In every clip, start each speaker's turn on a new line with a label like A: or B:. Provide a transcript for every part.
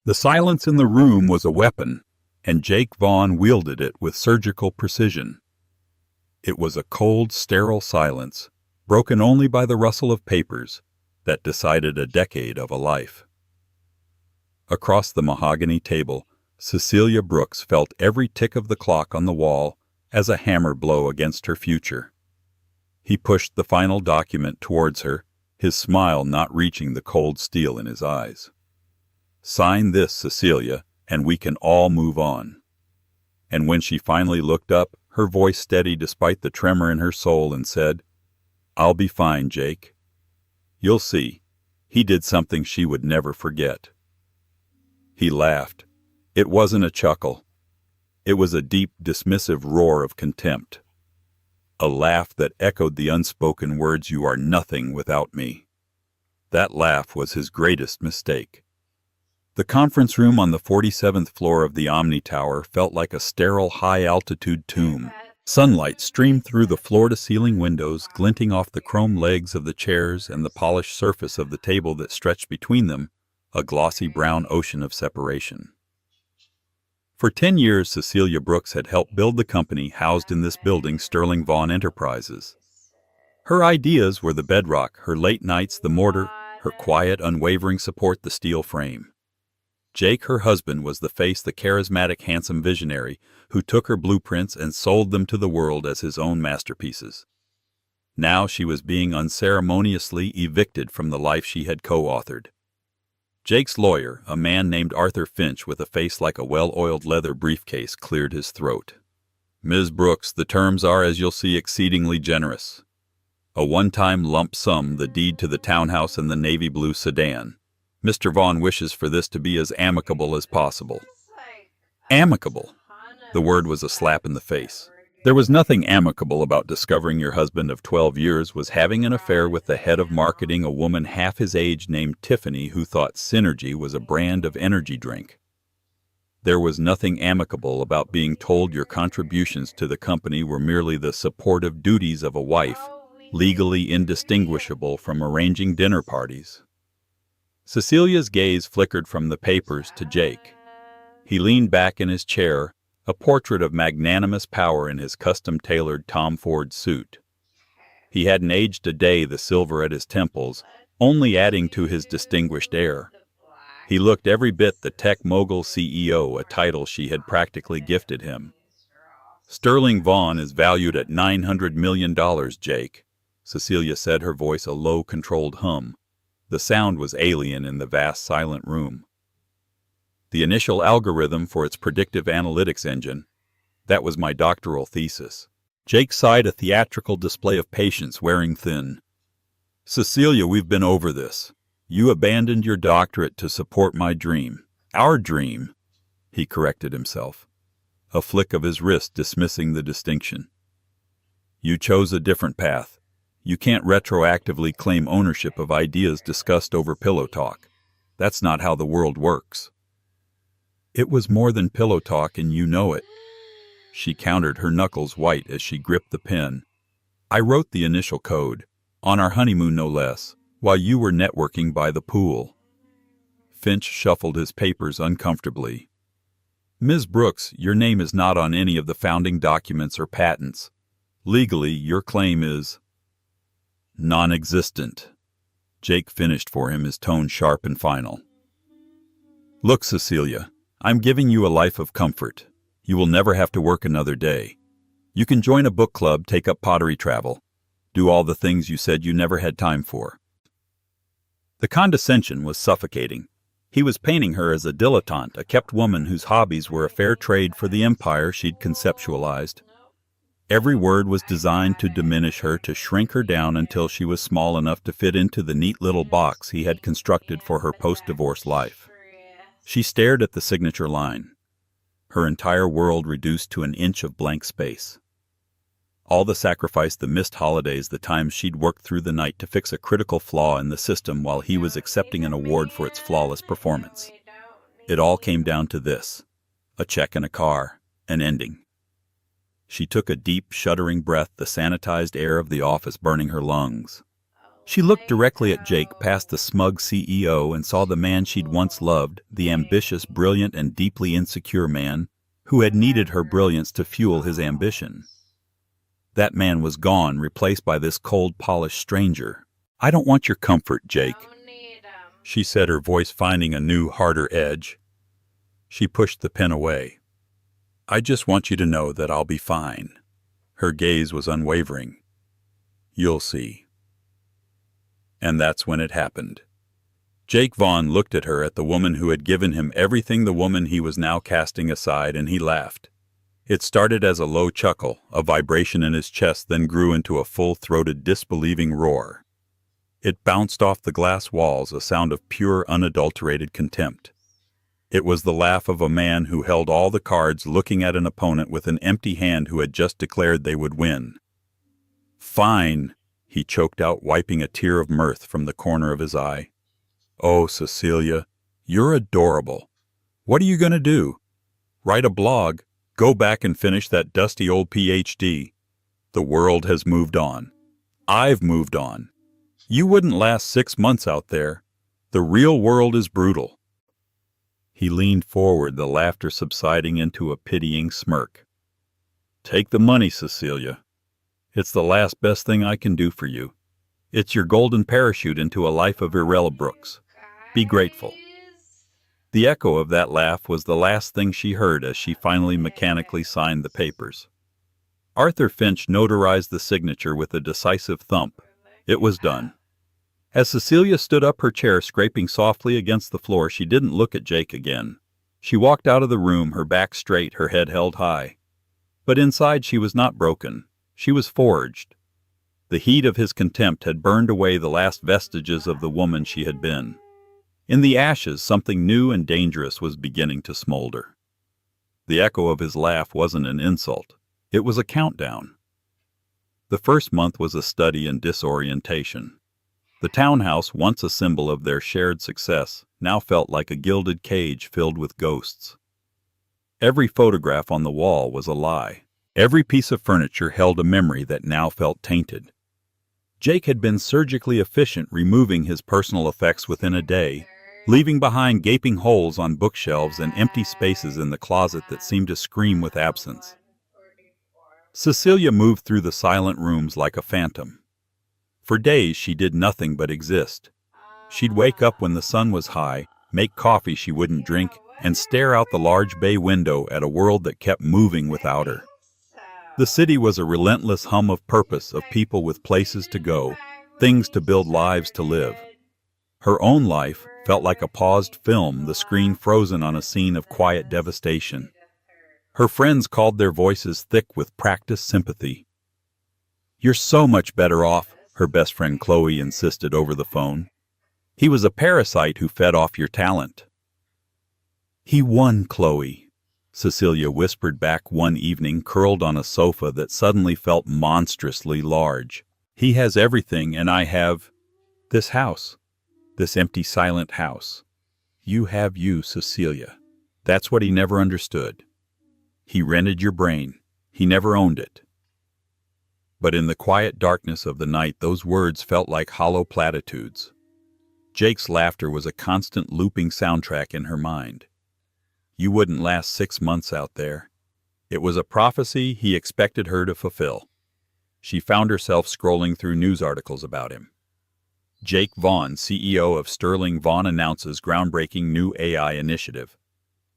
A: The silence in the room was a weapon, and Jake Vaughn wielded it with surgical precision. It was a cold, sterile silence, broken only by the rustle of papers, that decided a decade of a life. Across the mahogany table, Cecilia Brooks felt every tick of the clock on the wall as a hammer blow against her future. He pushed the final document towards her, his smile not reaching the cold steel in his eyes. "Sign this, Cecilia, and we can all move on." And when she finally looked up, her voice steady despite the tremor in her soul, and said, "I'll be fine, Jake. You'll see. He did something she would never forget." He laughed. It wasn't a chuckle. It was a deep, dismissive roar of contempt. A laugh that echoed the unspoken words, "You are nothing without me." That laugh was his greatest mistake. The conference room on the 47th floor of the Omni Tower felt like a sterile, high-altitude tomb. Sunlight streamed through the floor-to-ceiling windows, glinting off the chrome legs of the chairs and the polished surface of the table that stretched between them, a glossy brown ocean of separation. For 10 years, Cecilia Brooks had helped build the company housed in this building, Sterling Vaughn Enterprises. Her ideas were the bedrock, her late nights the mortar, her quiet, unwavering support the steel frame. Jake, her husband, was the face, the charismatic, handsome visionary who took her blueprints and sold them to the world as his own masterpieces. Now she was being unceremoniously evicted from the life she had co-authored. Jake's lawyer, a man named Arthur Finch with a face like a well-oiled leather briefcase, cleared his throat. "Ms. Brooks, the terms are, as you'll see, exceedingly generous. A one-time lump sum, the deed to the townhouse and the navy blue sedan. Mr. Vaughn wishes for this to be as amicable as possible." Amicable. The word was a slap in the face. There was nothing amicable about discovering your husband of 12 years was having an affair with the head of marketing, a woman half his age named Tiffany, who thought Synergy was a brand of energy drink. There was nothing amicable about being told your contributions to the company were merely the supportive duties of a wife, legally indistinguishable from arranging dinner parties. Cecilia's gaze flickered from the papers to Jake. He leaned back in his chair, a portrait of magnanimous power in his custom-tailored Tom Ford suit. He hadn't aged a day, the silver at his temples, only adding to his distinguished air. He looked every bit the tech mogul CEO, a title she had practically gifted him. "Sterling Vaughn is valued at $900 million, Jake," Cecilia said, her voice a low, controlled hum. The sound was alien in the vast, silent room. "The initial algorithm for its predictive analytics engine. That was my doctoral thesis." Jake sighed, a theatrical display of patience wearing thin. "Cecilia, we've been over this. You abandoned your doctorate to support my dream. Our dream," he corrected himself, a flick of his wrist dismissing the distinction. "You chose a different path. You can't retroactively claim ownership of ideas discussed over pillow talk. That's not how the world works." "It was more than pillow talk, and you know it." She countered, her knuckles white as she gripped the pen. "I wrote the initial code, on our honeymoon no less, while you were networking by the pool." Finch shuffled his papers uncomfortably. "Ms. Brooks, your name is not on any of the founding documents or patents. Legally, your claim is non-existent." Jake finished for him, his tone sharp and final. "Look, Cecilia, I'm giving you a life of comfort. You will never have to work another day. You can join a book club, take up pottery, travel, do all the things you said you never had time for." The condescension was suffocating. He was painting her as a dilettante, a kept woman whose hobbies were a fair trade for the empire she'd conceptualized. Every word was designed to diminish her, to shrink her down until she was small enough to fit into the neat little box he had constructed for her post-divorce life. She stared at the signature line, her entire world reduced to an inch of blank space. All the sacrifice, the missed holidays, the times she'd worked through the night to fix a critical flaw in the system while he was accepting an award for its flawless performance. It all came down to this: a check and a car, an ending. She took a deep, shuddering breath, the sanitized air of the office burning her lungs. She looked directly at Jake past the smug CEO and saw the man she'd once loved, the ambitious, brilliant, and deeply insecure man who had needed her brilliance to fuel his ambition. That man was gone, replaced by this cold, polished stranger. "I don't want your comfort, Jake," she said, her voice finding a new, harder edge. She pushed the pen away. "I just want you to know that I'll be fine." Her gaze was unwavering. "You'll see." And that's when it happened. Jake Vaughn looked at her, at the woman who had given him everything, the woman he was now casting aside, and he laughed. It started as a low chuckle, a vibration in his chest, then grew into a full-throated, disbelieving roar. It bounced off the glass walls, a sound of pure, unadulterated contempt. It was the laugh of a man who held all the cards, looking at an opponent with an empty hand who had just declared they would win. "Fine," he choked out, wiping a tear of mirth from the corner of his eye. "Oh, Cecilia, you're adorable. What are you going to do? Write a blog? Go back and finish that dusty old PhD? The world has moved on. I've moved on. You wouldn't last 6 months out there. The real world is brutal." He leaned forward, the laughter subsiding into a pitying smirk. "Take the money, Cecilia. It's the last best thing I can do for you. It's your golden parachute into a life of irrelevance. Be grateful." The echo of that laugh was the last thing she heard as she finally mechanically signed the papers. Arthur Finch notarized the signature with a decisive thump. It was done. As Cecilia stood up, her chair scraping softly against the floor, she didn't look at Jake again. She walked out of the room, her back straight, her head held high. But inside she was not broken. She was forged. The heat of his contempt had burned away the last vestiges of the woman she had been. In the ashes, something new and dangerous was beginning to smolder. The echo of his laugh wasn't an insult. It was a countdown. The first month was a study in disorientation. The townhouse, once a symbol of their shared success, now felt like a gilded cage filled with ghosts. Every photograph on the wall was a lie. Every piece of furniture held a memory that now felt tainted. Jake had been surgically efficient, removing his personal effects within a day, leaving behind gaping holes on bookshelves and empty spaces in the closet that seemed to scream with absence. Cecilia moved through the silent rooms like a phantom. For days she did nothing but exist. She'd wake up when the sun was high, make coffee she wouldn't drink, and stare out the large bay window at a world that kept moving without her. The city was a relentless hum of purpose, of people with places to go, things to build, lives to live. Her own life felt like a paused film, the screen frozen on a scene of quiet devastation. Her friends called their voices thick with practiced sympathy. "You're so much better off," her best friend Chloe insisted over the phone. "He was a parasite who fed off your talent." "He won, Chloe," Cecilia whispered back one evening, curled on a sofa that suddenly felt monstrously large. "He has everything, and I have this house, this empty, silent house. You have you, Cecilia. That's what he never understood. He rented your brain. He never owned it." But in the quiet darkness of the night, those words felt like hollow platitudes. Jake's laughter was a constant looping soundtrack in her mind. You wouldn't last 6 months out there. It was a prophecy he expected her to fulfill. She found herself scrolling through news articles about him. Jake Vaughn, CEO of Sterling Vaughn, announces groundbreaking new AI initiative.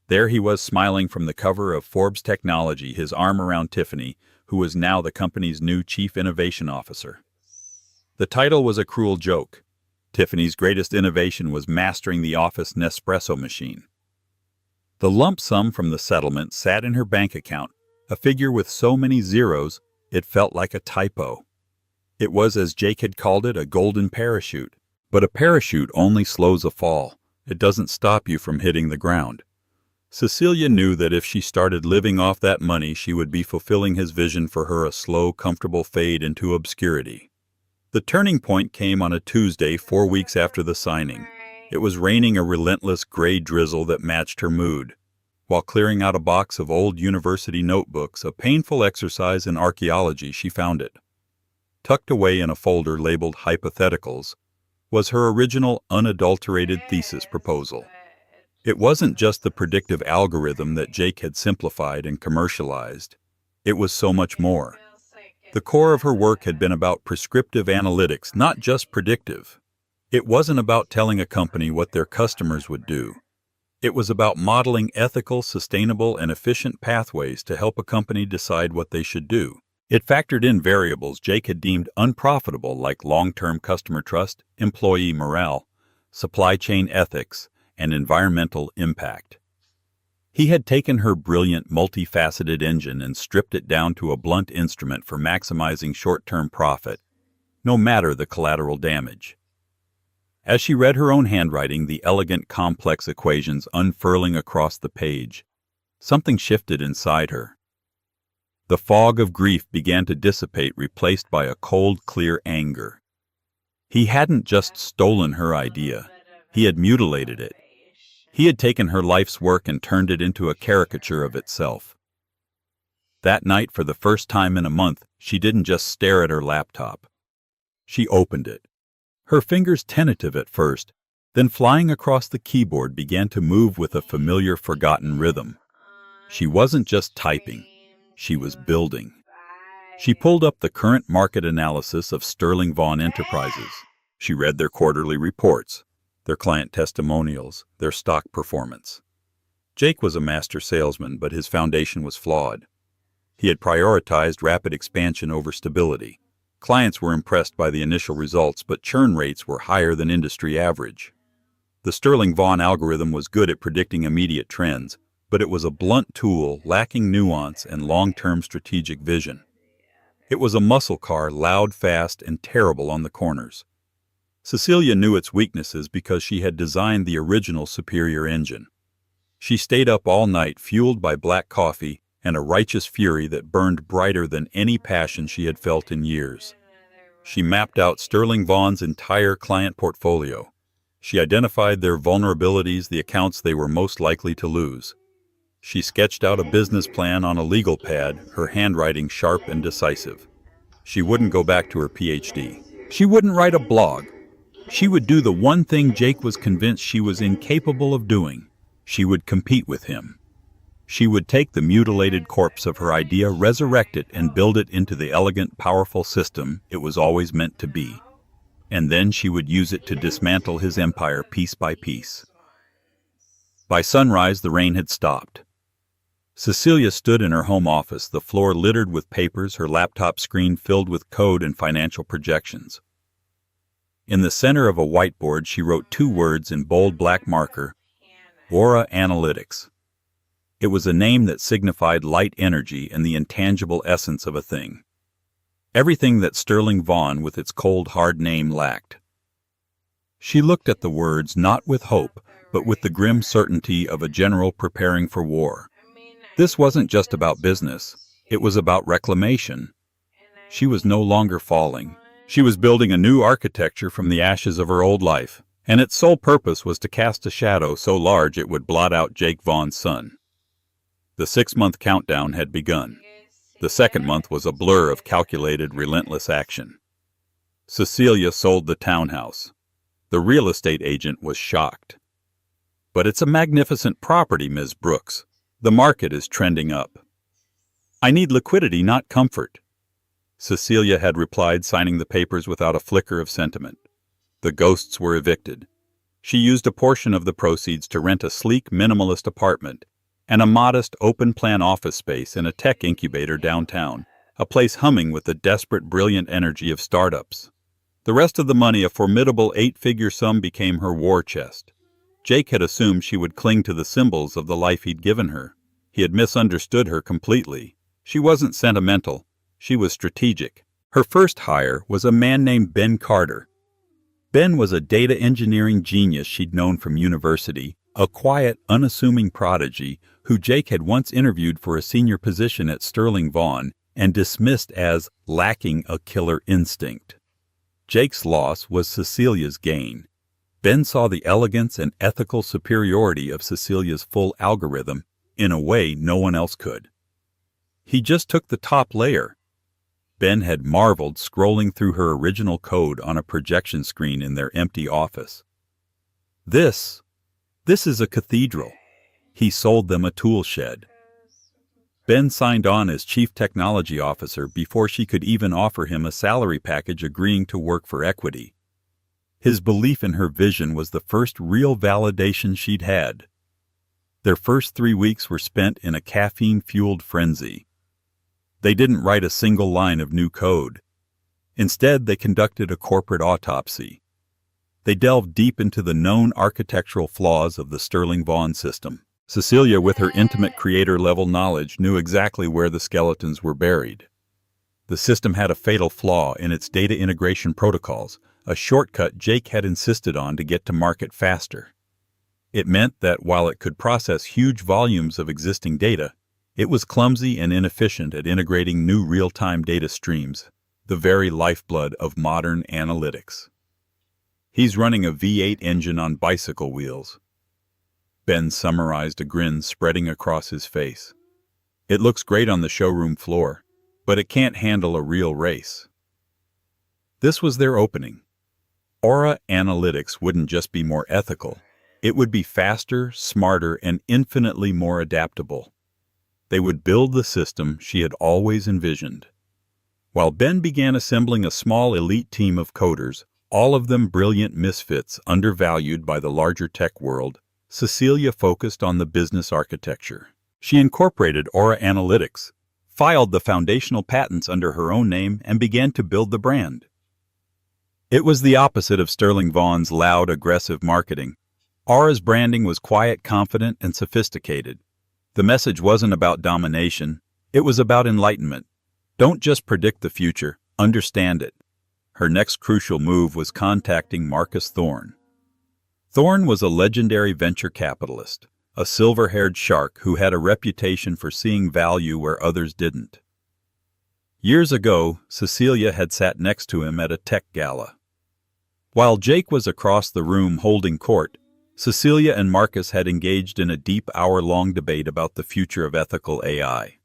A: There he was, smiling from the cover of Forbes Technology, his arm around Tiffany, who was now the company's new Chief Innovation Officer. The title was a cruel joke. Tiffany's greatest innovation was mastering the office Nespresso machine. The lump sum from the settlement sat in her bank account, a figure with so many zeros it felt like a typo. It was, as Jake had called it, a golden parachute. But a parachute only slows a fall. It doesn't stop you from hitting the ground. Cecilia knew that if she started living off that money, she would be fulfilling his vision for her, a slow, comfortable fade into obscurity. The turning point came on a Tuesday, 4 weeks after the signing. It was raining, a relentless gray drizzle that matched her mood. While clearing out a box of old university notebooks, a painful exercise in archaeology, she found it. tucked away in a folder labeled Hypotheticals, was her original unadulterated thesis proposal. It wasn't just the predictive algorithm that Jake had simplified and commercialized. It was so much more. The core of her work had been about prescriptive analytics, not just predictive. It wasn't about telling a company what their customers would do. It was about modeling ethical, sustainable, and efficient pathways to help a company decide what they should do. It factored in variables Jake had deemed unprofitable, like long-term customer trust, employee morale, supply chain ethics, and environmental impact. He had taken her brilliant, multifaceted engine and stripped it down to a blunt instrument for maximizing short-term profit, no matter the collateral damage. As she read her own handwriting, the elegant, complex equations unfurling across the page, something shifted inside her. The fog of grief began to dissipate, replaced by a cold, clear anger. He hadn't just stolen her idea. He had mutilated it. He had taken her life's work and turned it into a caricature of itself. That night, for the first time in a month, she didn't just stare at her laptop. She opened it. Her fingers, tentative at first, then flying across the keyboard, began to move with a familiar, forgotten rhythm. She wasn't just typing. She was building. She pulled up the current market analysis of Sterling Vaughan Enterprises. She read their quarterly reports, their client testimonials, their stock performance. Jake was a master salesman, but his foundation was flawed. He had prioritized rapid expansion over stability. Clients were impressed by the initial results, but churn rates were higher than industry average. The Sterling Vaughan algorithm was good at predicting immediate trends, but it was a blunt tool lacking nuance and long-term strategic vision. It was a muscle car, loud, fast, and terrible on the corners. Cecilia knew its weaknesses because she had designed the original superior engine. She stayed up all night, fueled by black coffee and a righteous fury that burned brighter than any passion she had felt in years. She mapped out Sterling Vaughan's entire client portfolio. She identified their vulnerabilities, the accounts they were most likely to lose. She sketched out a business plan on a legal pad, her handwriting sharp and decisive. She wouldn't go back to her PhD. She wouldn't write a blog. She would do the one thing Jake was convinced she was incapable of doing. She would compete with him. She would take the mutilated corpse of her idea, resurrect it, and build it into the elegant, powerful system it was always meant to be. And then she would use it to dismantle his empire piece by piece. By sunrise, the rain had stopped. Cecilia stood in her home office, the floor littered with papers, her laptop screen filled with code and financial projections. In the center of a whiteboard, she wrote 2 words in bold black marker: Aura Analytics. It was a name that signified light energy and the intangible essence of a thing. Everything that Sterling Vaughan, with its cold, hard name, lacked. She looked at the words not with hope, but with the grim certainty of a general preparing for war. This wasn't just about business. It was about reclamation. She was no longer falling. She was building a new architecture from the ashes of her old life, and its sole purpose was to cast a shadow so large it would blot out Jake Vaughan's son. The 6-month countdown had begun. The second month was a blur of calculated, relentless action. Cecilia sold the townhouse. The real estate agent was shocked. "But it's a magnificent property, Ms. Brooks. The market is trending up." "I need liquidity, not comfort," Cecilia had replied, signing the papers without a flicker of sentiment. The ghosts were evicted. She used a portion of the proceeds to rent a sleek, minimalist apartment and a modest, open-plan office space in a tech incubator downtown, a place humming with the desperate, brilliant energy of startups. The rest of the money, a formidable 8-figure sum, became her war chest. Jake had assumed she would cling to the symbols of the life he'd given her. He had misunderstood her completely. She wasn't sentimental. She was strategic. Her first hire was a man named Ben Carter. Ben was a data engineering genius she'd known from university, a quiet, unassuming prodigy who Jake had once interviewed for a senior position at Sterling Vaughan and dismissed as lacking a killer instinct. Jake's loss was Cecilia's gain. Ben saw the elegance and ethical superiority of Cecilia's full algorithm in a way no one else could. He just took the top layer. Ben had marveled, scrolling through her original code on a projection screen in their empty office. This is a cathedral. He sold them a tool shed. Ben signed on as Chief Technology Officer before she could even offer him a salary package, agreeing to work for equity. His belief in her vision was the first real validation she'd had. Their first 3 weeks were spent in a caffeine-fueled frenzy. They didn't write a single line of new code. Instead, they conducted a corporate autopsy. They delved deep into the known architectural flaws of the Sterling Vaughan system. Cecilia, with her intimate creator-level knowledge, knew exactly where the skeletons were buried. The system had a fatal flaw in its data integration protocols, a shortcut Jake had insisted on to get to market faster. It meant that while it could process huge volumes of existing data, it was clumsy and inefficient at integrating new real-time data streams, the very lifeblood of modern analytics. He's running a V8 engine on bicycle wheels. Ben summarized, a grin spreading across his face. It looks great on the showroom floor, but it can't handle a real race. This was their opening. Aura Analytics wouldn't just be more ethical. It would be faster, smarter, and infinitely more adaptable. They would build the system she had always envisioned. While Ben began assembling a small elite team of coders, all of them brilliant misfits undervalued by the larger tech world, Cecilia focused on the business architecture. She incorporated Aura Analytics, filed the foundational patents under her own name, and began to build the brand. It was the opposite of Sterling Vaughan's loud, aggressive marketing. Aura's branding was quiet, confident, and sophisticated. The message wasn't about domination, it was about enlightenment. Don't just predict the future, understand it. Her next crucial move was contacting Marcus Thorne. Thorne was a legendary venture capitalist, a silver-haired shark who had a reputation for seeing value where others didn't. Years ago, Cecilia had sat next to him at a tech gala. While Jake was across the room holding court, Cecilia and Marcus had engaged in a deep hour-long debate about the future of ethical AI.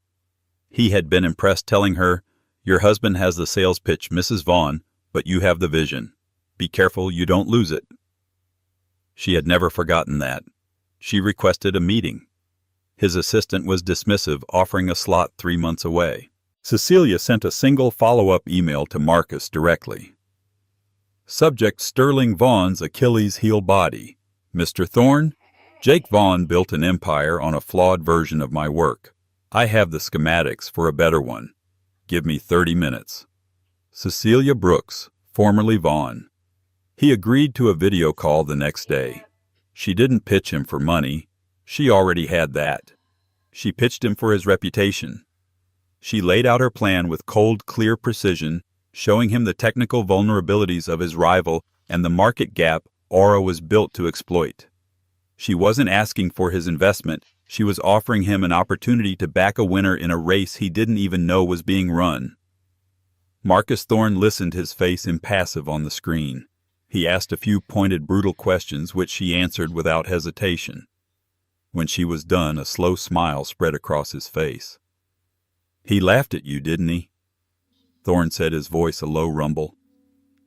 A: He had been impressed, telling her, "Your husband has the sales pitch, Mrs. Vaughan, but you have the vision. Be careful you don't lose it." She had never forgotten that. She requested a meeting. His assistant was dismissive, offering a slot 3 months away. Cecilia sent a single follow-up email to Marcus directly. Subject: Sterling Vaughan's Achilles heel body. Mr. Thorne, Jake Vaughan built an empire on a flawed version of my work. I have the schematics for a better one. Give me 30 minutes. Cecilia Brooks, formerly Vaughan. He agreed to a video call the next day. She didn't pitch him for money. She already had that. She pitched him for his reputation. She laid out her plan with cold, clear precision, showing him the technical vulnerabilities of his rival and the market gap Aura was built to exploit. She wasn't asking for his investment. She was offering him an opportunity to back a winner in a race he didn't even know was being run. Marcus Thorne listened, his face impassive on the screen. He asked a few pointed, brutal questions, which she answered without hesitation. When she was done, a slow smile spread across his face. "He laughed at you, didn't he?" Thorne said, his voice a low rumble.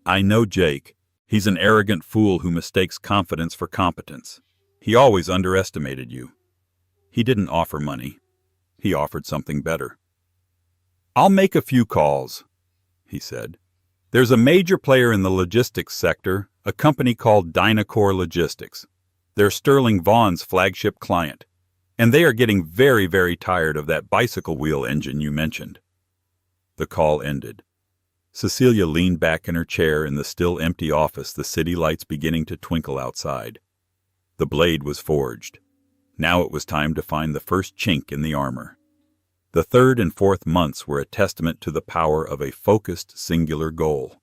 A: "I know Jake. He's an arrogant fool who mistakes confidence for competence. He always underestimated you. He didn't offer money. He offered something better." "I'll make a few calls," he said. "There's a major player in the logistics sector, a company called Dynacore Logistics. They're Sterling Vaughan's flagship client, and they are getting very, very tired of that bicycle wheel engine you mentioned." The call ended. Cecilia leaned back in her chair in the still empty office, the city lights beginning to twinkle outside. The blade was forged. Now it was time to find the first chink in the armor. The 3rd and 4th months were a testament to the power of a focused, singular goal.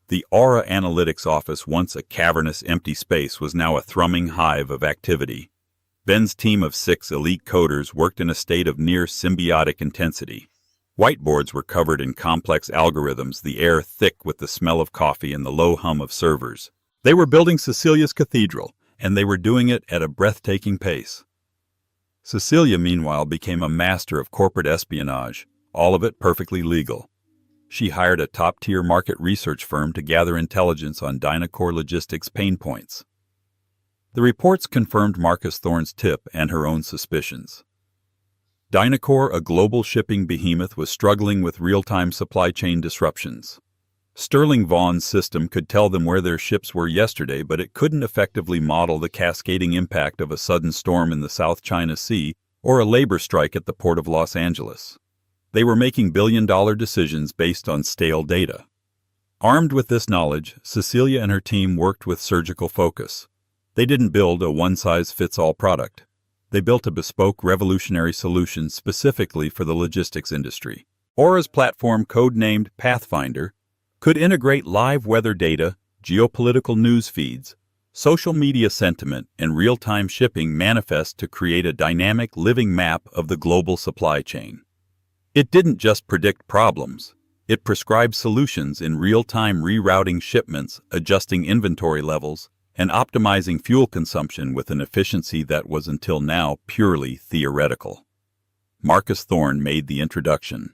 A: The Aura Analytics office, once a cavernous, empty space, was now a thrumming hive of activity. Ben's team of 6 elite coders worked in a state of near symbiotic intensity. Whiteboards were covered in complex algorithms, the air thick with the smell of coffee and the low hum of servers. They were building Cecilia's cathedral, and they were doing it at a breathtaking pace. Cecilia, meanwhile, became a master of corporate espionage, all of it perfectly legal. She hired a top-tier market research firm to gather intelligence on Dynacore Logistics' pain points. The reports confirmed Marcus Thorne's tip and her own suspicions. Dynacore, a global shipping behemoth, was struggling with real-time supply chain disruptions. Sterling Vaughan's system could tell them where their ships were yesterday, but it couldn't effectively model the cascading impact of a sudden storm in the South China Sea or a labor strike at the Port of Los Angeles. They were making billion-dollar decisions based on stale data. Armed with this knowledge, Cecilia and her team worked with surgical focus. They didn't build a one-size-fits-all product. They built a bespoke, revolutionary solution specifically for the logistics industry. Aura's platform, codenamed Pathfinder, could integrate live weather data, geopolitical news feeds, social media sentiment, and real-time shipping manifest to create a dynamic, living map of the global supply chain. It didn't just predict problems. It prescribed solutions in real-time, rerouting shipments, adjusting inventory levels, and optimizing fuel consumption with an efficiency that was until now purely theoretical. Marcus Thorne made the introduction.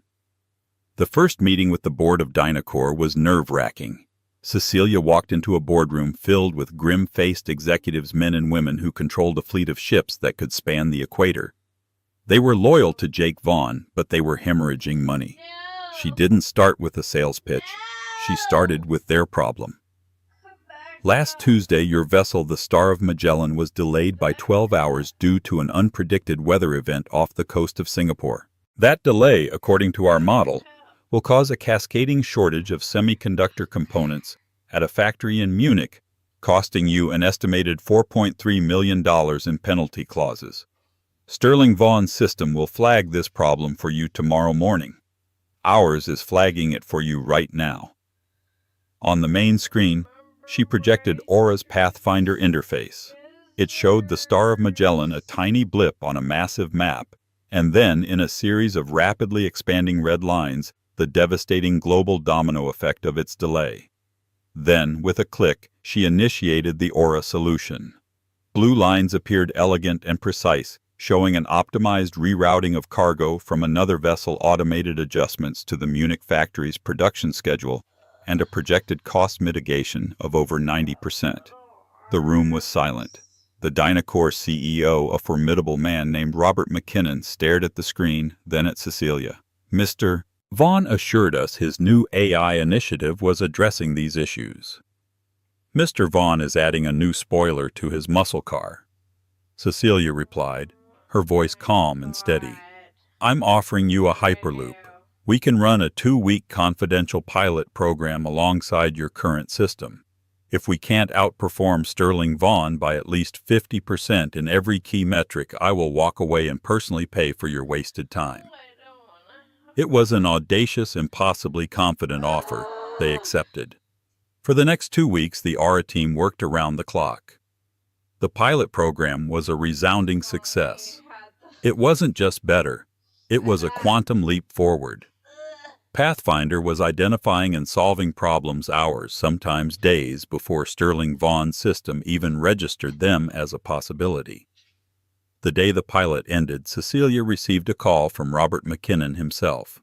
A: The first meeting with the board of Dynacore was nerve-wracking. Cecilia walked into a boardroom filled with grim-faced executives, men and women who controlled a fleet of ships that could span the equator. They were loyal to Jake Vaughn, but they were hemorrhaging money. She didn't start with a sales pitch. She started with their problem. Last Tuesday, your vessel, the Star of Magellan, was delayed by 12 hours due to an unpredicted weather event off the coast of Singapore. That delay, according to our model, will cause a cascading shortage of semiconductor components at a factory in Munich, costing you an estimated $4.3 million in penalty clauses. Sterling Vaughan's system will flag this problem for you tomorrow morning. Ours is flagging it for you right now. On the main screen, she projected Aura's Pathfinder interface. It showed the Star of Magellan, a tiny blip on a massive map, and then, in a series of rapidly expanding red lines, the devastating global domino effect of its delay. Then, with a click, she initiated the Aura solution. Blue lines appeared elegant and precise, showing an optimized rerouting of cargo from another vessel, automated adjustments to the Munich factory's production schedule, and a projected cost mitigation of over 90%. The room was silent. The Dynacore CEO, a formidable man named Robert McKinnon, stared at the screen, then at Cecilia. Mr. Vaughn assured us his new AI initiative was addressing these issues. Mr. Vaughn is adding a new spoiler to his muscle car, Cecilia replied, her voice calm and steady. I'm offering you a Hyperloop. We can run a 2-week confidential pilot program alongside your current system. If we can't outperform Sterling Vaughan by at least 50% in every key metric, I will walk away and personally pay for your wasted time. It was an audacious, impossibly confident offer. They accepted. For the next 2 weeks, the Aura team worked around the clock. The pilot program was a resounding success. It wasn't just better. It was a quantum leap forward. Pathfinder was identifying and solving problems hours, sometimes days, before Sterling Vaughan's system even registered them as a possibility. The day the pilot ended, Cecilia received a call from Robert McKinnon himself.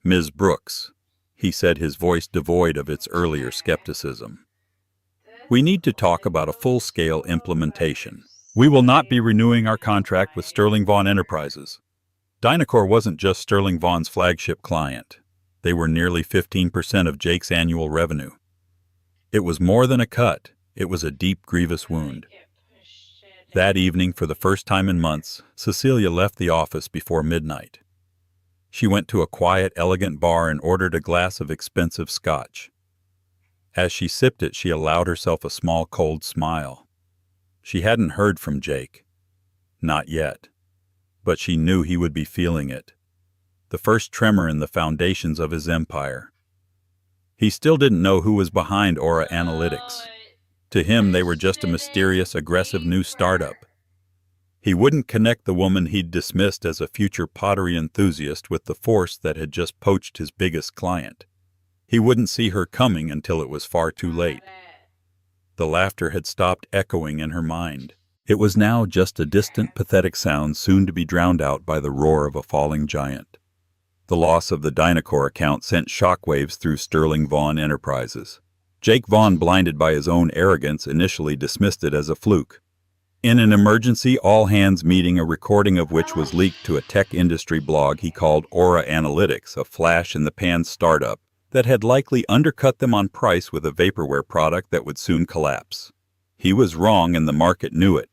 A: Ms. Brooks, he said, his voice devoid of its earlier skepticism. We need to talk about a full-scale implementation. We will not be renewing our contract with Sterling Vaughan Enterprises. Dynacore wasn't just Sterling Vaughan's flagship client. They were nearly 15% of Jake's annual revenue. It was more than a cut. It was a deep, grievous wound. That evening, for the first time in months, Cecilia left the office before midnight. She went to a quiet, elegant bar and ordered a glass of expensive scotch. As she sipped it, she allowed herself a small, cold smile. She hadn't heard from Jake. Not yet. But she knew he would be feeling it. The first tremor in the foundations of his empire. He still didn't know who was behind Aura Analytics. To him, they were just a mysterious, aggressive new startup. He wouldn't connect the woman he'd dismissed as a future pottery enthusiast with the force that had just poached his biggest client. He wouldn't see her coming until it was far too late. The laughter had stopped echoing in her mind. It was now just a distant, pathetic sound, soon to be drowned out by the roar of a falling giant. The loss of the Dynacore account sent shockwaves through Sterling Vaughn Enterprises. Jake Vaughn, blinded by his own arrogance, initially dismissed it as a fluke. In an emergency all-hands meeting, a recording of which was leaked to a tech industry blog, he called Aura Analytics a flash-in-the-pan startup that had likely undercut them on price with a vaporware product that would soon collapse. He was wrong, and the market knew it.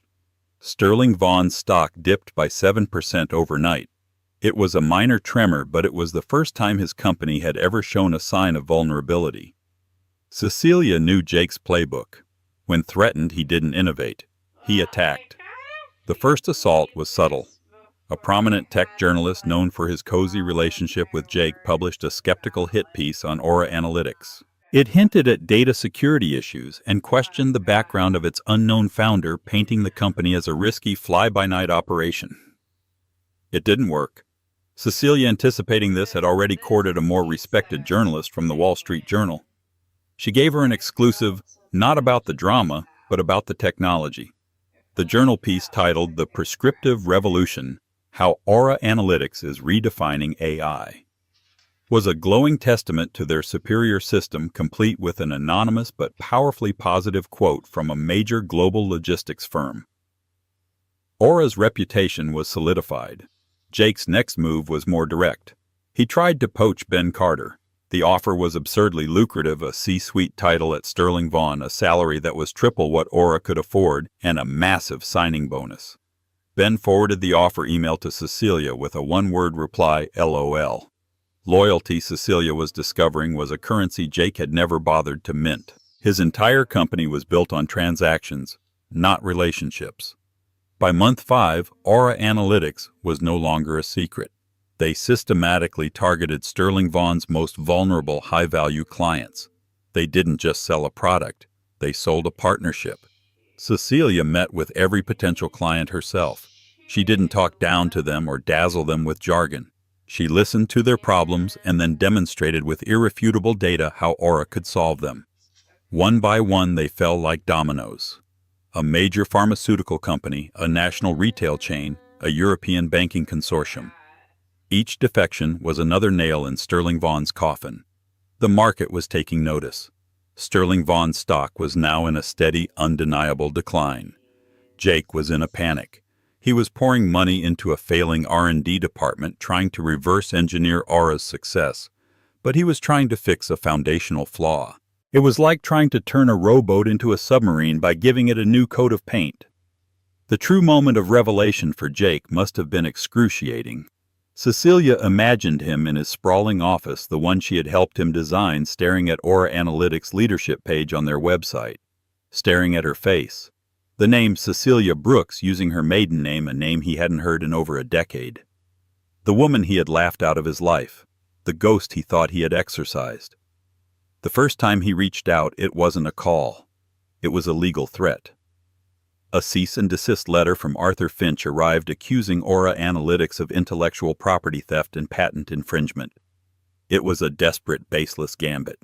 A: Sterling Vaughn's stock dipped by 7% overnight. It was a minor tremor, but it was the first time his company had ever shown a sign of vulnerability. Cecilia knew Jake's playbook. When threatened, he didn't innovate. He attacked. The first assault was subtle. A prominent tech journalist known for his cozy relationship with Jake published a skeptical hit piece on Aura Analytics. It hinted at data security issues and questioned the background of its unknown founder, painting the company as a risky fly-by-night operation. It didn't work. Cecilia, anticipating this, had already courted a more respected journalist from the Wall Street Journal. She gave her an exclusive, not about the drama, but about the technology. The journal piece, titled "The Prescriptive Revolution: How Aura Analytics is Redefining AI," was a glowing testament to their superior system, complete with an anonymous but powerfully positive quote from a major global logistics firm. Aura's reputation was solidified. Jake's next move was more direct. He tried to poach Ben Carter. The offer was absurdly lucrative: a C-suite title at Sterling Vaughn, a salary that was triple what Aura could afford, and a massive signing bonus. Ben forwarded the offer email to Cecilia with a one-word reply, LOL. Loyalty, Cecilia was discovering, was a currency Jake had never bothered to mint. His entire company was built on transactions, not relationships. By month 5, Aura Analytics was no longer a secret. They systematically targeted Sterling Vaughn's most vulnerable, high-value clients. They didn't just sell a product, they sold a partnership. Cecilia met with every potential client herself. She didn't talk down to them or dazzle them with jargon. She listened to their problems and then demonstrated with irrefutable data how Aura could solve them. One by one, they fell like dominoes. A major pharmaceutical company, a national retail chain, a European banking consortium. Each defection was another nail in Sterling Vaughn's coffin. The market was taking notice. Sterling Vaughn's stock was now in a steady, undeniable decline. Jake was in a panic. He was pouring money into a failing R&D department, trying to reverse engineer Aura's success, but he was trying to fix a foundational flaw. It was like trying to turn a rowboat into a submarine by giving it a new coat of paint. The true moment of revelation for Jake must have been excruciating. Cecilia imagined him in his sprawling office, the one she had helped him design, staring at Aura Analytics' leadership page on their website, staring at her face. The name Cecilia Brooks, using her maiden name, a name he hadn't heard in over a decade. The woman he had laughed out of his life, the ghost he thought he had exorcised. The first time he reached out, it wasn't a call. It was a legal threat. A cease and desist letter from Arthur Finch arrived, accusing Aura Analytics of intellectual property theft and patent infringement. It was a desperate, baseless gambit.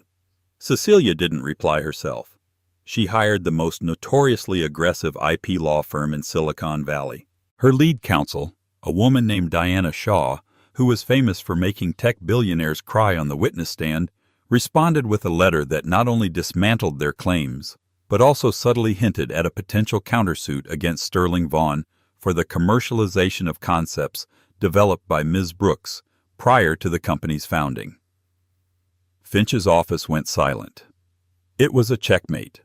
A: Cecilia didn't reply herself. She hired the most notoriously aggressive IP law firm in Silicon Valley. Her lead counsel, a woman named Diana Shaw, who was famous for making tech billionaires cry on the witness stand, responded with a letter that not only dismantled their claims, but also subtly hinted at a potential countersuit against Sterling Vaughn for the commercialization of concepts developed by Ms. Brooks prior to the company's founding. Finch's office went silent. It was a checkmate.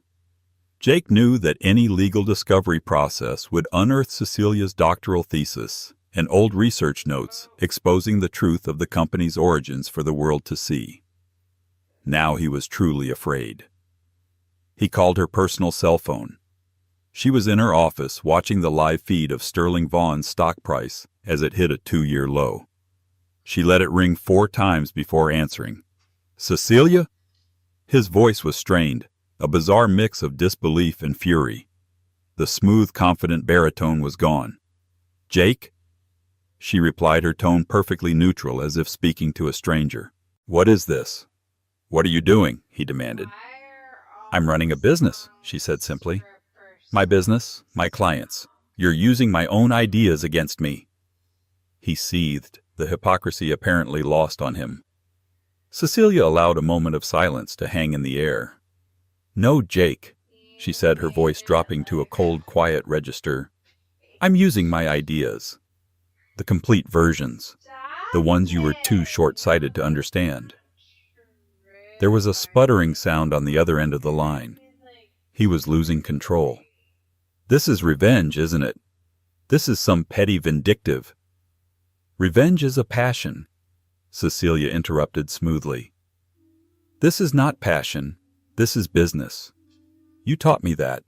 A: Jake knew that any legal discovery process would unearth Cecilia's doctoral thesis and old research notes exposing the truth of the company's origins for the world to see. Now he was truly afraid. He called her personal cell phone. She was in her office watching the live feed of Sterling Vaughn's stock price as it hit a 2-year low. She let it ring 4 times before answering. "Cecilia?" His voice was strained, a bizarre mix of disbelief and fury. The smooth, confident baritone was gone. "Jake?" She replied, her tone perfectly neutral, as if speaking to a stranger. "What is this? What are you doing?" he demanded. "I'm running a business," she said simply. "My business, my clients. You're using my own ideas against me." He seethed. the hypocrisy apparently lost on him. Cecilia allowed a moment of silence to hang in the air. "No, Jake," she said, her voice dropping to a cold, quiet register. "I'm using my ideas. The complete versions. The ones you were too short-sighted to understand." There was a sputtering sound on the other end of the line. He was losing control. "This is revenge, isn't it? This is some petty vindictive—" "Revenge is a passion," Cecilia interrupted smoothly. "This is not passion. This is business. You taught me that.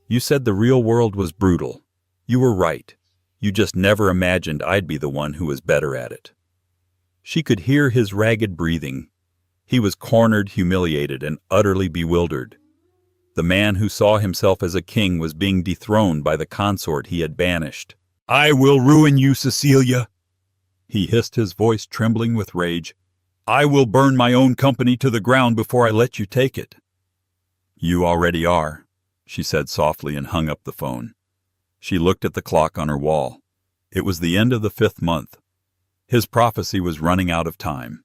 A: You said the real world was brutal. You were right. You just never imagined I'd be the one who was better at it." She could hear his ragged breathing. He was cornered, humiliated, and utterly bewildered. The man who saw himself as a king was being dethroned by the consort he had banished. "I will ruin you, Cecilia," he hissed, his voice trembling with rage. "I will burn my own company to the ground before I let you take it." "You already are," she said softly and hung up the phone. She looked at the clock on her wall. It was the end of the 5th month. His prophecy was running out of time.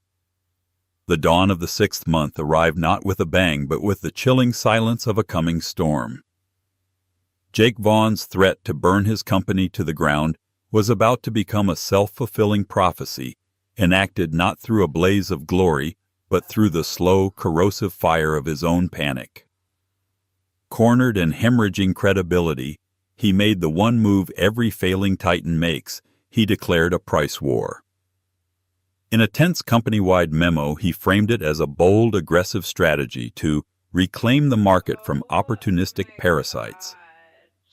A: The dawn of the 6th month arrived not with a bang, but with the chilling silence of a coming storm. Jake Vaughn's threat to burn his company to the ground was about to become a self-fulfilling prophecy, enacted not through a blaze of glory, but through the slow, corrosive fire of his own panic. Cornered and hemorrhaging credibility, he made the one move every failing titan makes. He declared a price war. In a tense company-wide memo, he framed it as a bold, aggressive strategy to reclaim the market from opportunistic parasites.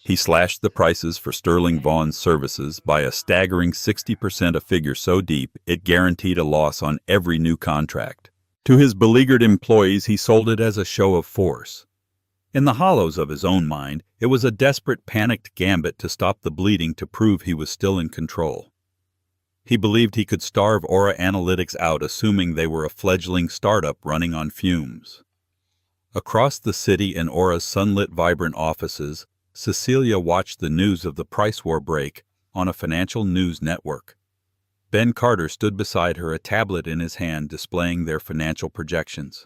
A: He slashed the prices for Sterling Vaughn's services by a staggering 60%, a figure so deep it guaranteed a loss on every new contract. To his beleaguered employees, he sold it as a show of force. In the hollows of his own mind, it was a desperate, panicked gambit to stop the bleeding, to prove he was still in control. He believed he could starve Aura Analytics out, assuming they were a fledgling startup running on fumes. Across the city in Aura's sunlit, vibrant offices, Cecilia watched the news of the price war break on a financial news network. Ben Carter stood beside her, a tablet in his hand displaying their financial projections.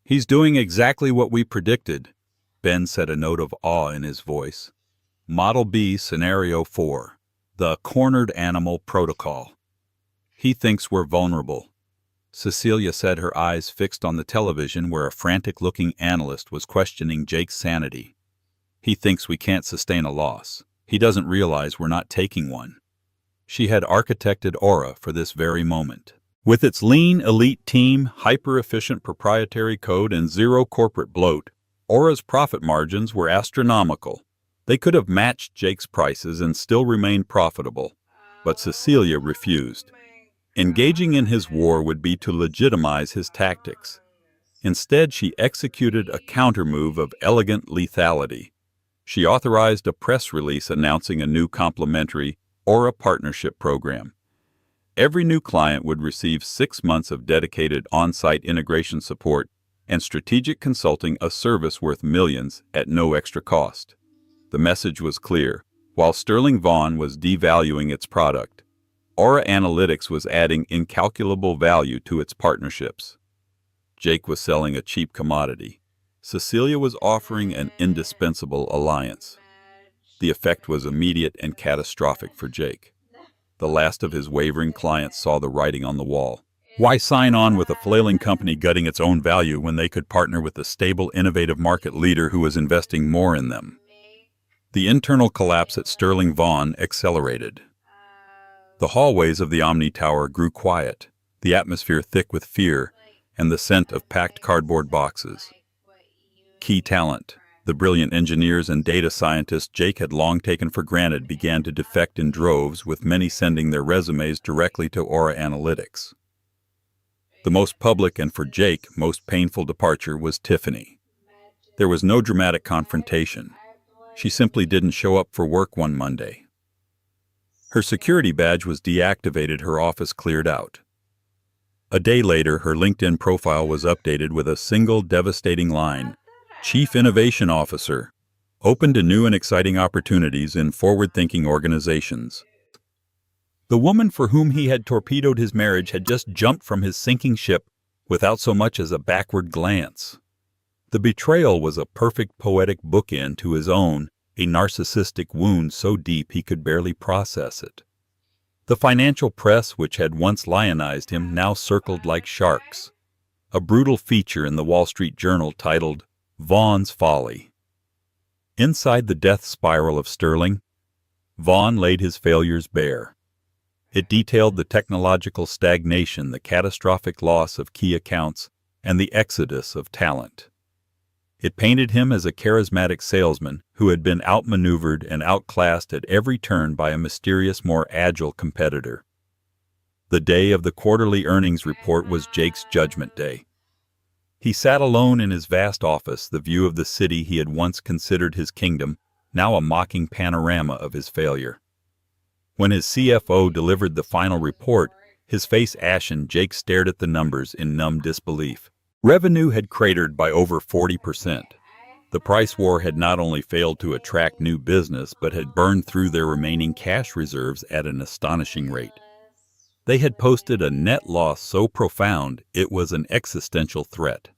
A: "He's doing exactly what we predicted," Ben said, a note of awe in his voice. "Model B, Scenario 4. The cornered animal protocol. He thinks we're vulnerable." Cecilia said, her eyes fixed on the television where a frantic-looking analyst was questioning Jake's sanity. "He thinks we can't sustain a loss. He doesn't realize we're not taking one." She had architected Aura for this very moment. With its lean, elite team, hyper-efficient proprietary code, and zero corporate bloat, Aura's profit margins were astronomical. They could have matched Jake's prices and still remained profitable, but Cecilia refused. Engaging in his war would be to legitimize his tactics. Instead, she executed a countermove of elegant lethality. She authorized a press release announcing a new complimentary Aura partnership program. Every new client would receive 6 months of dedicated on-site integration support and strategic consulting, a service worth millions at no extra cost. The message was clear. While Sterling Vaughn was devaluing its product, Aura Analytics was adding incalculable value to its partnerships. Jake was selling a cheap commodity. Cecilia was offering an indispensable alliance. The effect was immediate and catastrophic for Jake. The last of his wavering clients saw the writing on the wall. Why sign on with a flailing company gutting its own value when they could partner with a stable, innovative market leader who was investing more in them? The internal collapse at Sterling Vaughn accelerated. The hallways of the Omni Tower grew quiet, the atmosphere thick with fear and the scent of packed cardboard boxes. Key talent, the brilliant engineers and data scientists Jake had long taken for granted, began to defect in droves, with many sending their resumes directly to Aura Analytics. The most public and, for Jake, most painful departure was Tiffany. There was no dramatic confrontation. She simply didn't show up for work one Monday. Her security badge was deactivated, her office cleared out. A day later, her LinkedIn profile was updated with a single devastating line: Chief Innovation Officer, open to new and exciting opportunities in forward-thinking organizations. The woman for whom he had torpedoed his marriage had just jumped from his sinking ship without so much as a backward glance. The betrayal was a perfect poetic bookend to his own, a narcissistic wound so deep he could barely process it. The financial press, which had once lionized him, now circled like sharks. A brutal feature in the Wall Street Journal titled, "Vaughn's Folly." Inside the death spiral of Sterling, Vaughn laid his failures bare. It detailed the technological stagnation, the catastrophic loss of key accounts, and the exodus of talent. It painted him as a charismatic salesman who had been outmaneuvered and outclassed at every turn by a mysterious, more agile competitor. The day of the quarterly earnings report was Jake's judgment day. He sat alone in his vast office, the view of the city he had once considered his kingdom, now a mocking panorama of his failure. When his CFO delivered the final report, his face ashen, Jake stared at the numbers in numb disbelief. Revenue had cratered by over 40%. The price war had not only failed to attract new business, but had burned through their remaining cash reserves at an astonishing rate. They had posted a net loss so profound it was an existential threat.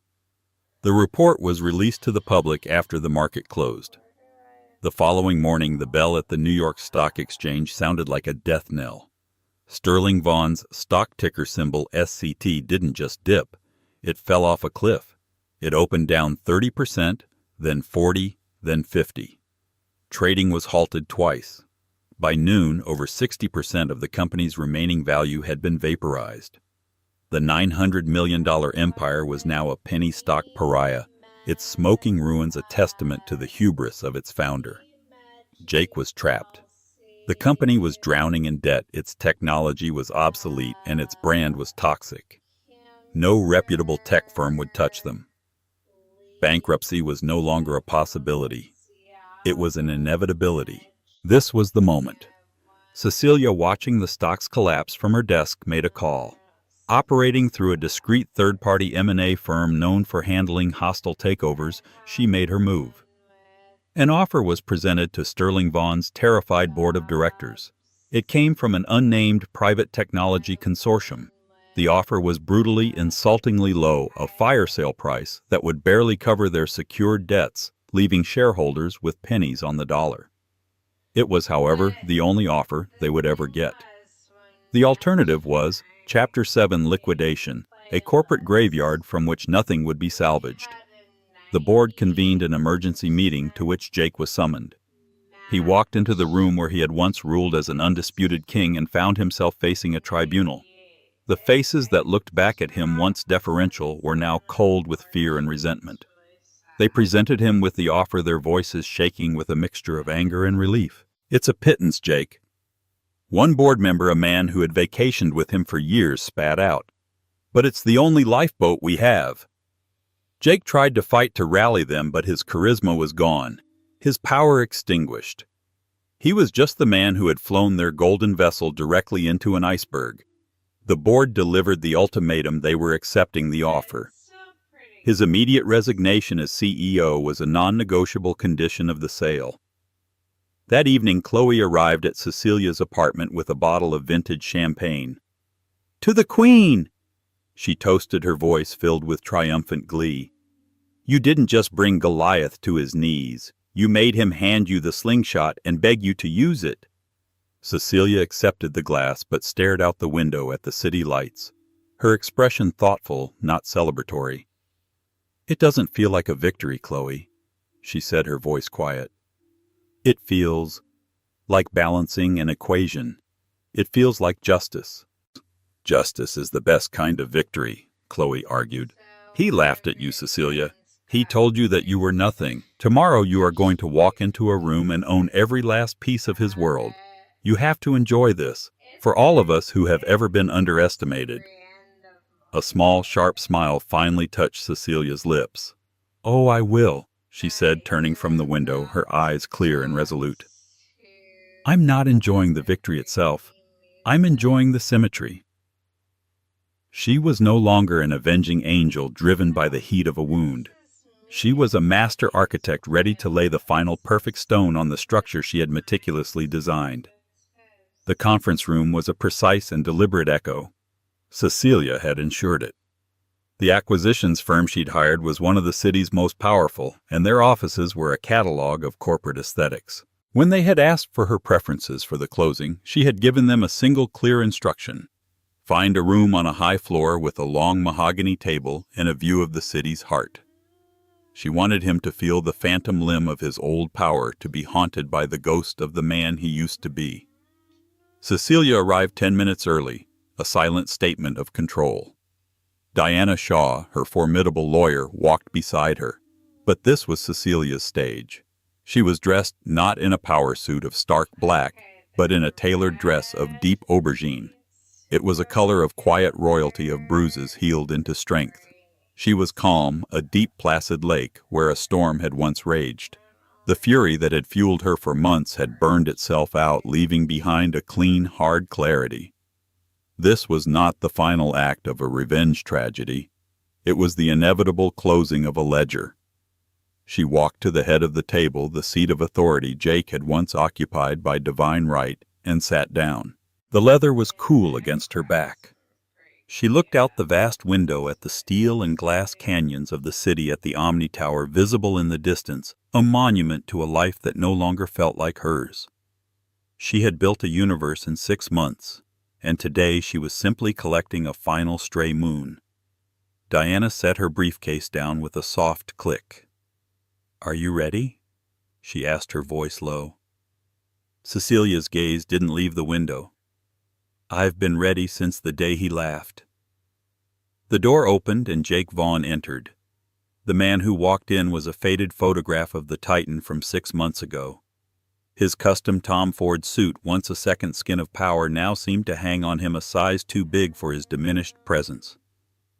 A: The report was released to the public after the market closed. The following morning, the bell at the New York Stock Exchange sounded like a death knell. Sterling Vaughn's stock ticker symbol SCT didn't just dip. It fell off a cliff. It opened down 30%, then 40%, then 50%. Trading was halted twice. By noon, over 60% of the company's remaining value had been vaporized. The $900 million empire was now a penny stock pariah, its smoking ruins a testament to the hubris of its founder. Jake was trapped. The company was drowning in debt, its technology was obsolete, and its brand was toxic. No reputable tech firm would touch them. Bankruptcy was no longer a possibility. It was an inevitability. This was the moment. Cecilia, watching the stocks collapse from her desk, made a call. Operating through a discreet third-party M&A firm known for handling hostile takeovers, she made her move. An offer was presented to Sterling Vaughn's terrified board of directors. It came from an unnamed private technology consortium. The offer was brutally, insultingly low, a fire sale price that would barely cover their secured debts, leaving shareholders with pennies on the dollar. It was, however, the only offer they would ever get. The alternative was Chapter 7 liquidation, a corporate graveyard from which nothing would be salvaged. The board convened an emergency meeting to which Jake was summoned. He walked into the room where he had once ruled as an undisputed king and found himself facing a tribunal. The faces that looked back at him, once deferential, were now cold with fear and resentment. They presented him with the offer, their voices shaking with a mixture of anger and relief. "It's a pittance, Jake." One board member, a man who had vacationed with him for years, spat out. "But it's the only lifeboat we have." Jake tried to fight to rally them, but his charisma was gone, his power extinguished. He was just the man who had flown their golden vessel directly into an iceberg. The board delivered the ultimatum. They were accepting the offer. His immediate resignation as CEO was a non-negotiable condition of the sale. That evening, Chloe arrived at Cecilia's apartment with a bottle of vintage champagne. "To the Queen!" She toasted, her voice filled with triumphant glee. "You didn't just bring Goliath to his knees. You made him hand you the slingshot and beg you to use it." Cecilia accepted the glass but stared out the window at the city lights, her expression thoughtful, not celebratory. "It doesn't feel like a victory, Chloe," she said, her voice quiet. "It feels like balancing an equation. It feels like justice." "Justice is the best kind of victory," Chloe argued. "He laughed at you, Cecilia. He told you that you were nothing. Tomorrow you are going to walk into a room and own every last piece of his world. You have to enjoy this, for all of us who have ever been underestimated." A small, sharp smile finally touched Cecilia's lips. "Oh, I will," she said, turning from the window, her eyes clear and resolute. "I'm not enjoying the victory itself. I'm enjoying the symmetry." She was no longer an avenging angel driven by the heat of a wound. She was a master architect ready to lay the final perfect stone on the structure she had meticulously designed. The conference room was a precise and deliberate echo. Cecilia had ensured it. The acquisitions firm she'd hired was one of the city's most powerful, and their offices were a catalog of corporate aesthetics. When they had asked for her preferences for the closing, she had given them a single clear instruction: find a room on a high floor with a long mahogany table and a view of the city's heart. She wanted him to feel the phantom limb of his old power, to be haunted by the ghost of the man he used to be. Cecilia arrived 10 minutes early, a silent statement of control. Diana Shaw, her formidable lawyer, walked beside her, but this was Cecilia's stage. She was dressed not in a power suit of stark black, but in a tailored dress of deep aubergine. It was a color of quiet royalty, of bruises healed into strength. She was calm, a deep placid lake where a storm had once raged. The fury that had fueled her for months had burned itself out, leaving behind a clean, hard clarity. This was not the final act of a revenge tragedy. It was the inevitable closing of a ledger. She walked to the head of the table, the seat of authority Jake had once occupied by divine right, and sat down. The leather was cool against her back. She looked out the vast window at the steel and glass canyons of the city, at the Omni Tower visible in the distance, a monument to a life that no longer felt like hers. She had built a universe in 6 months, and today she was simply collecting a final stray moon. Diana set her briefcase down with a soft click. "Are you ready?" she asked, her voice low. Cecilia's gaze didn't leave the window. "I've been ready since the day he laughed." The door opened and Jake Vaughn entered. The man who walked in was a faded photograph of the Titan from 6 months ago. His custom Tom Ford suit, once a second skin of power, now seemed to hang on him a size too big for his diminished presence.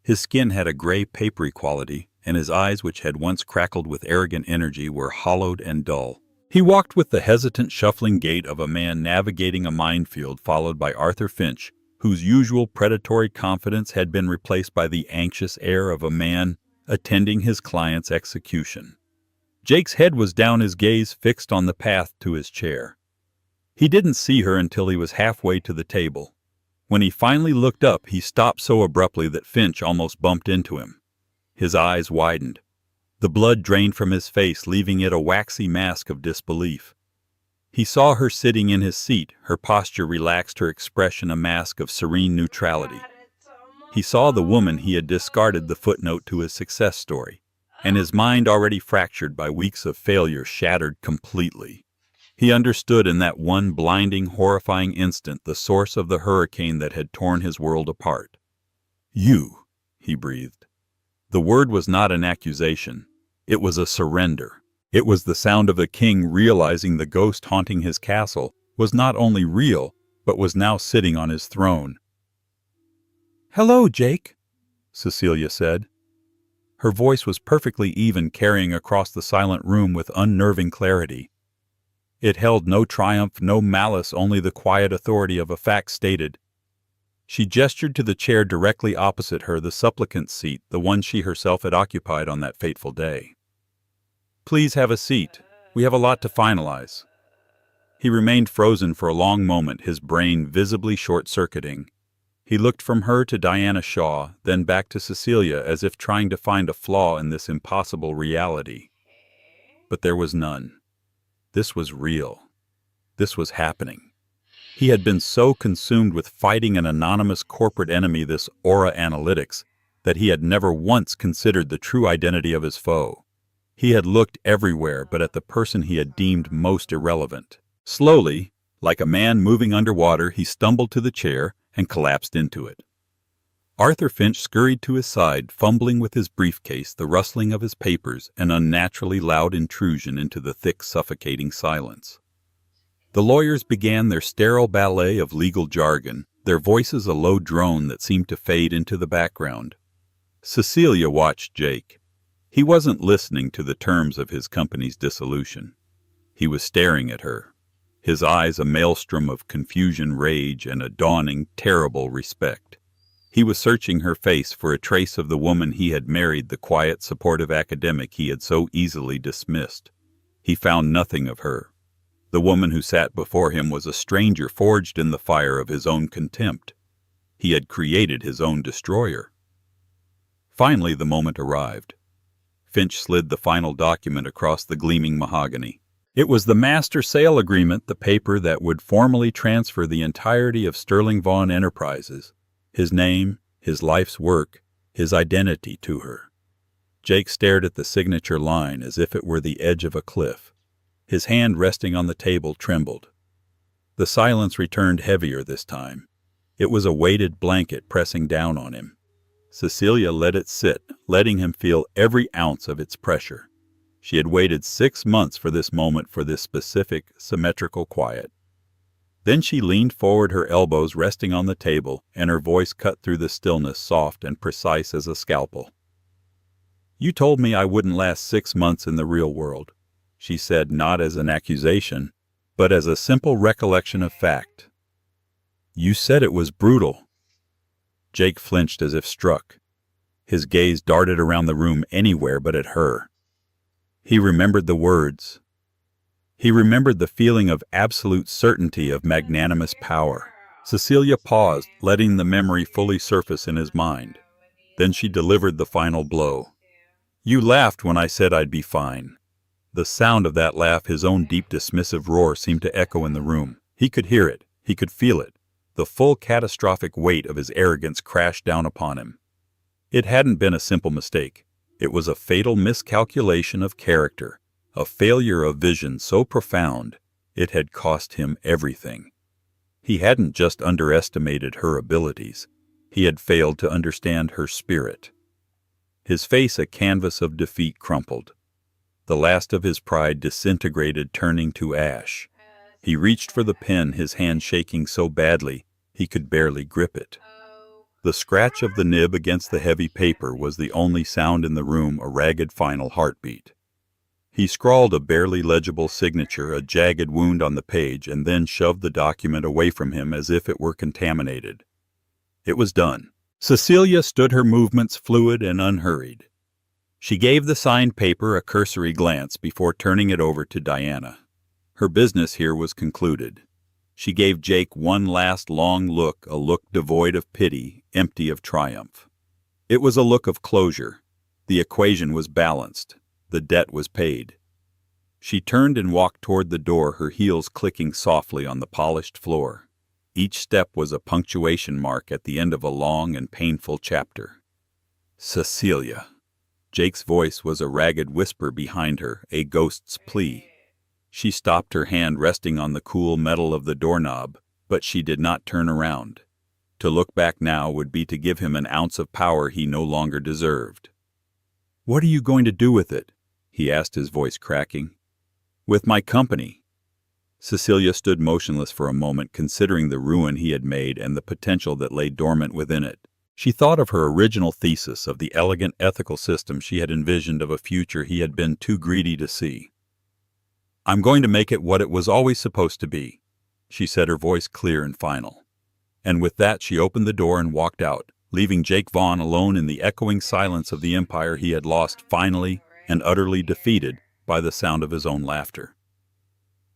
A: His skin had a gray, papery quality, and his eyes, which had once crackled with arrogant energy, were hollowed and dull. He walked with the hesitant, shuffling gait of a man navigating a minefield, followed by Arthur Finch, whose usual predatory confidence had been replaced by the anxious air of a man attending his client's execution. Jake's head was down, his gaze fixed on the path to his chair. He didn't see her until he was halfway to the table. When he finally looked up, he stopped so abruptly that Finch almost bumped into him. His eyes widened. The blood drained from his face, leaving it a waxy mask of disbelief. He saw her sitting in his seat, her posture relaxed, her expression a mask of serene neutrality. He saw the woman he had discarded, the footnote to his success story, and his mind, already fractured by weeks of failure, shattered completely. He understood in that one blinding, horrifying instant the source of the hurricane that had torn his world apart. "You," he breathed. The word was not an accusation. It was a surrender. It was the sound of a king realizing the ghost haunting his castle was not only real, but was now sitting on his throne. "Hello, Jake," Cecilia said. Her voice was perfectly even, carrying across the silent room with unnerving clarity. It held no triumph, no malice, only the quiet authority of a fact stated. She gestured to the chair directly opposite her, the supplicant's seat, the one she herself had occupied on that fateful day. "Please have a seat. We have a lot to finalize." He remained frozen for a long moment, his brain visibly short-circuiting. He looked from her to Diana Shaw, then back to Cecilia, as if trying to find a flaw in this impossible reality. But there was none. This was real. This was happening. He had been so consumed with fighting an anonymous corporate enemy, this Aura Analytics, that he had never once considered the true identity of his foe. He had looked everywhere but at the person he had deemed most irrelevant. Slowly, like a man moving underwater, he stumbled to the chair and collapsed into it. Arthur Finch scurried to his side, fumbling with his briefcase, the rustling of his papers, an unnaturally loud intrusion into the thick, suffocating silence. The lawyers began their sterile ballet of legal jargon, their voices a low drone that seemed to fade into the background. Cecilia watched Jake. He wasn't listening to the terms of his company's dissolution. He was staring at her, his eyes a maelstrom of confusion, rage, and a dawning, terrible respect. He was searching her face for a trace of the woman he had married, the quiet, supportive academic he had so easily dismissed. He found nothing of her. The woman who sat before him was a stranger forged in the fire of his own contempt. He had created his own destroyer. Finally, the moment arrived. Finch slid the final document across the gleaming mahogany. It was the master sale agreement, the paper that would formally transfer the entirety of Sterling Vaughn Enterprises, his name, his life's work, his identity to her. Jake stared at the signature line as if it were the edge of a cliff. His hand resting on the table trembled. The silence returned heavier this time. It was a weighted blanket pressing down on him. Cecilia let it sit, letting him feel every ounce of its pressure. She had waited 6 months for this moment, for this specific, symmetrical quiet. Then she leaned forward, her elbows resting on the table, and her voice cut through the stillness, soft and precise as a scalpel. "You told me I wouldn't last 6 months in the real world," she said, not as an accusation, but as a simple recollection of fact. "You said it was brutal." Jake flinched as if struck. His gaze darted around the room, anywhere but at her. He remembered the words. He remembered the feeling of absolute certainty, of magnanimous power. Cecilia paused, letting the memory fully surface in his mind. Then she delivered the final blow. "You laughed when I said I'd be fine." The sound of that laugh, his own deep dismissive roar, seemed to echo in the room. He could hear it. He could feel it. The full catastrophic weight of his arrogance crashed down upon him. It hadn't been a simple mistake. It was a fatal miscalculation of character, a failure of vision so profound it had cost him everything. He hadn't just underestimated her abilities. He had failed to understand her spirit. His face, a canvas of defeat, crumpled. The last of his pride disintegrated, turning to ash. He reached for the pen, his hand shaking so badly he could barely grip it. The scratch of the nib against the heavy paper was the only sound in the room, a ragged final heartbeat. He scrawled a barely legible signature, a jagged wound on the page, and then shoved the document away from him as if it were contaminated. It was done. Cecilia stood, her movements fluid and unhurried. She gave the signed paper a cursory glance before turning it over to Diana. Her business here was concluded. She gave Jake one last long look, a look devoid of pity, empty of triumph. It was a look of closure. The equation was balanced. The debt was paid. She turned and walked toward the door, her heels clicking softly on the polished floor. Each step was a punctuation mark at the end of a long and painful chapter. "Cecilia." Jake's voice was a ragged whisper behind her, a ghost's plea. She stopped, her hand resting on the cool metal of the doorknob, but she did not turn around. To look back now would be to give him an ounce of power he no longer deserved. "What are you going to do with it?" he asked, his voice cracking. "With my company." Cecilia stood motionless for a moment, considering the ruin he had made and the potential that lay dormant within it. She thought of her original thesis, of the elegant ethical system she had envisioned, of a future he had been too greedy to see. "I'm going to make it what it was always supposed to be," she said, her voice clear and final. And with that she opened the door and walked out, leaving Jake Vaughn alone in the echoing silence of the empire he had lost, finally and utterly defeated by the sound of his own laughter.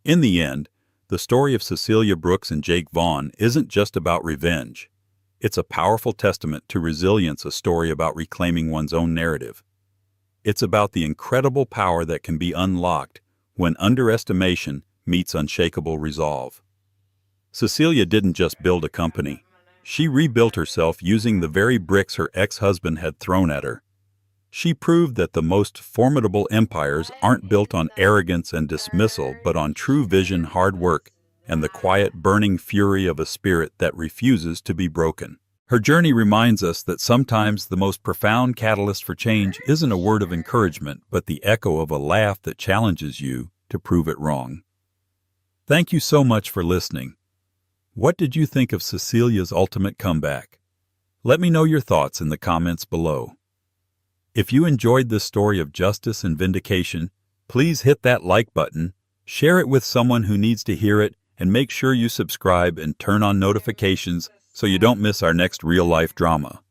A: In the end, the story of Cecilia Brooks and Jake Vaughn isn't just about revenge. It's a powerful testament to resilience, a story about reclaiming one's own narrative. It's about the incredible power that can be unlocked when underestimation meets unshakable resolve. Cecilia didn't just build a company. She rebuilt herself using the very bricks her ex-husband had thrown at her. She proved that the most formidable empires aren't built on arrogance and dismissal, but on true vision, hard work, and the quiet, burning fury of a spirit that refuses to be broken. Her journey reminds us that sometimes the most profound catalyst for change isn't a word of encouragement, but the echo of a laugh that challenges you to prove it wrong. Thank you so much for listening. What did you think of Cecilia's ultimate comeback? Let me know your thoughts in the comments below. If you enjoyed this story of justice and vindication, please hit that like button, share it with someone who needs to hear it, and make sure you subscribe and turn on notifications so you don't miss our next real-life drama.